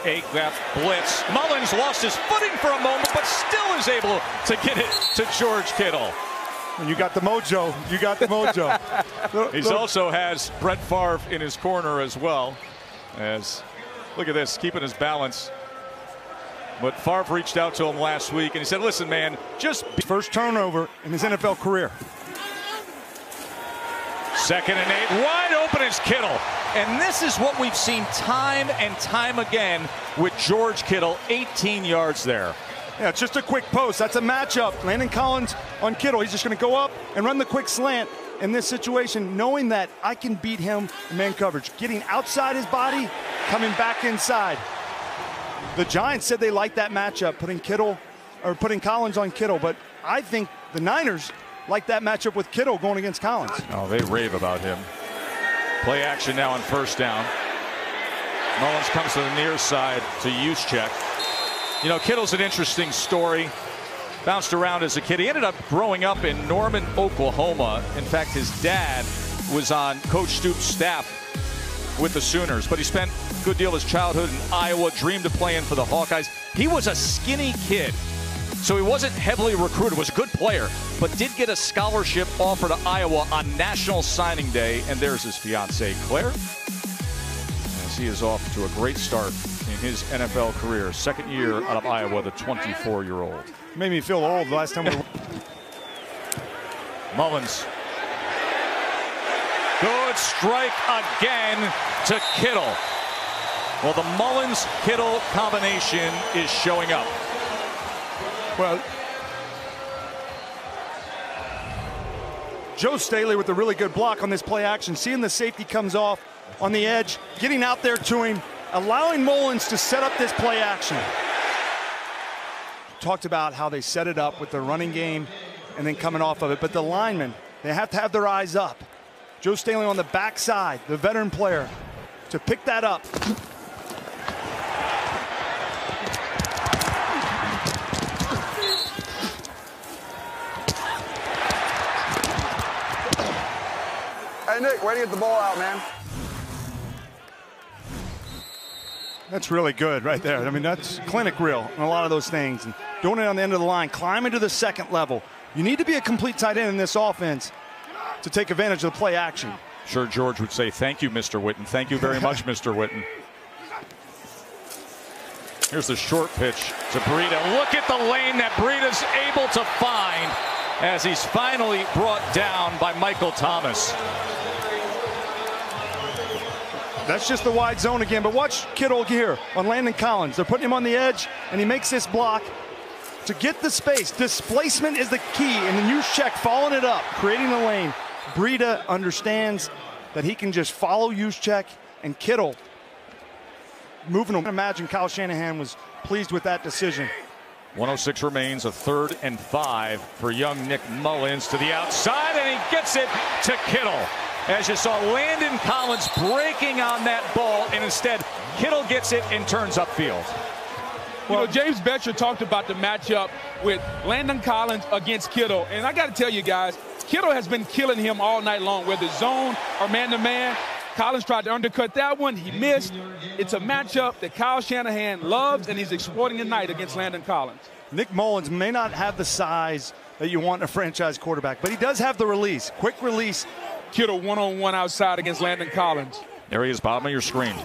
A-gap blitz. Mullins lost his footing for a moment, but still is able to get it to George Kittle. And you got the mojo. You got the mojo. He also has Brett Favre in his corner as well. As look at this, keeping his balance. But Favre reached out to him last week and he said, "Listen, man, just first turnover in his NFL career." 2nd and 8, wide open is Kittle. And this is what we've seen time and time again with George Kittle, 18 yards there. Yeah, it's just a quick post. That's a matchup. Landon Collins on Kittle. He's just going to go up and run the quick slant in this situation, knowing that I can beat him in man coverage. Getting outside his body, coming back inside. The Giants said they liked that matchup, putting Collins on Kittle, but I think the Niners like that matchup with Kittle going against Collins. Oh, they rave about him. Play action now on 1st down. Mullins comes to the near side to Juszczyk. You know, Kittle's an interesting story. Bounced around as a kid. He ended up growing up in Norman, Oklahoma. In fact, his dad was on Coach Stoops' staff with the Sooners, but he spent a good deal of his childhood in Iowa, dreamed of playing for the Hawkeyes. He was a skinny kid, so he wasn't heavily recruited, was a good player, but did get a scholarship offer to Iowa on National Signing Day, and there's his fiancee, Claire, as he is off to a great start in his NFL career. 2nd year out of Iowa, the 24-year-old. Made me feel old last time we Mullins. Good strike again to Kittle. Well, the Mullins-Kittle combination is showing up. Well, Joe Staley with a really good block on this play action. Seeing the safety comes off on the edge, getting out there to him, allowing Mullins to set up this play action. Talked about how they set it up with their running game and then coming off of it. But the linemen, they have to have their eyes up. Joe Staley on the backside, the veteran player, to pick that up. Hey, Nick, way to get the ball out, man. That's really good right there. I mean, that's clinic real and a lot of those things. And doing it on the end of the line, climbing to the 2nd level. You need to be a complete tight end in this offense to take advantage of the play action. Sure, George would say, "Thank you, Mr. Witten. Thank you very much, Mr. Witten." Here's the short pitch to Breida. Look at the lane that Breida's able to find as he's finally brought down by Michael Thomas. That's just the wide zone again, but watch Kittle here on Landon Collins. They're putting him on the edge, and he makes this block to get the space. Displacement is the key, and then Juszczyk following it up, creating the lane. Breida understands that he can just follow Juszczyk, and Kittle moving him. I imagine Kyle Shanahan was pleased with that decision. 1:06 remains, a 3rd and 5 for young Nick Mullins to the outside, and he gets it to Kittle. As you saw Landon Collins breaking on that ball, and instead Kittle gets it and turns upfield. You know, James Betcher talked about the matchup with Landon Collins against Kittle, and I got to tell you guys, Kittle has been killing him all night long, whether zone or man-to-man. Collins tried to undercut that one. He missed. It's a matchup that Kyle Shanahan loves, and he's exploiting tonight against Landon Collins. Nick Mullins may not have the size that you want in a franchise quarterback, but he does have the release, quick release. Kittle one-on-one outside against Landon Collins. There he is, bottom of your screen.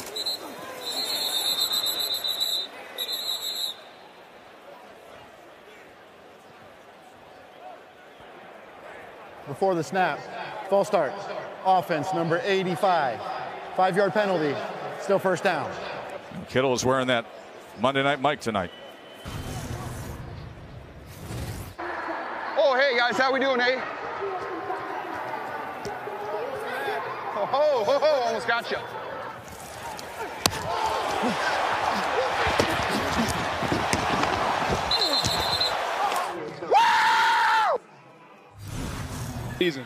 Before the snap, false start. Offense, number 85. 5-yard penalty, still 1st down. Kittle is wearing that Monday Night Mike tonight. Oh, hey, guys, how we doing, eh? Oh, almost got you. Season.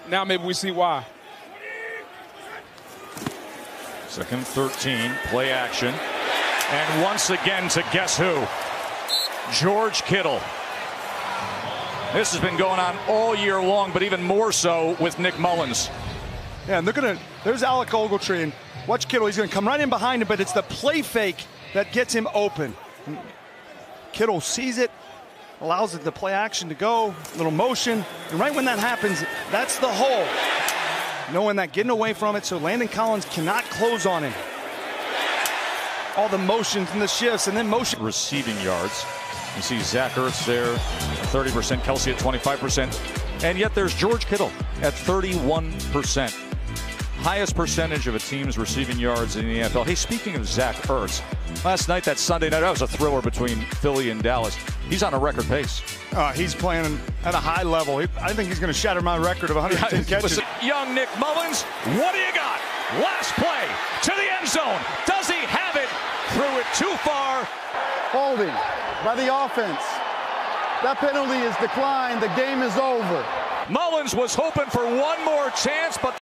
Now maybe we see why. 2nd and 13, play action. And once again to guess who? George Kittle. This has been going on all year long, but even more so with Nick Mullins. Yeah, and there's Alec Ogletree, and Watch Kittle. He's going to come right in behind him, but it's the play fake that gets him open. Kittle sees it, allows it the play action to go, little motion, and right when that happens, that's the hole. Knowing that, getting away from it, so Landon Collins cannot close on him. All the motions and the shifts, and then motion. Receiving yards. You see Zach Ertz there at 30%, Kelsey at 25%, and yet there's George Kittle at 31%. Highest percentage of a team's receiving yards in the NFL. Hey, speaking of Zach Ertz, last night, that Sunday night, that was a thriller between Philly and Dallas. He's on a record pace. He's playing at a high level. I think he's going to shatter my record of 110 catches. Listen, young Nick Mullins, what do you got? Last play to the end zone. Does he have it? Threw it too far. Holding by the offense. That penalty is declined. The game is over. Mullins was hoping for one more chance, but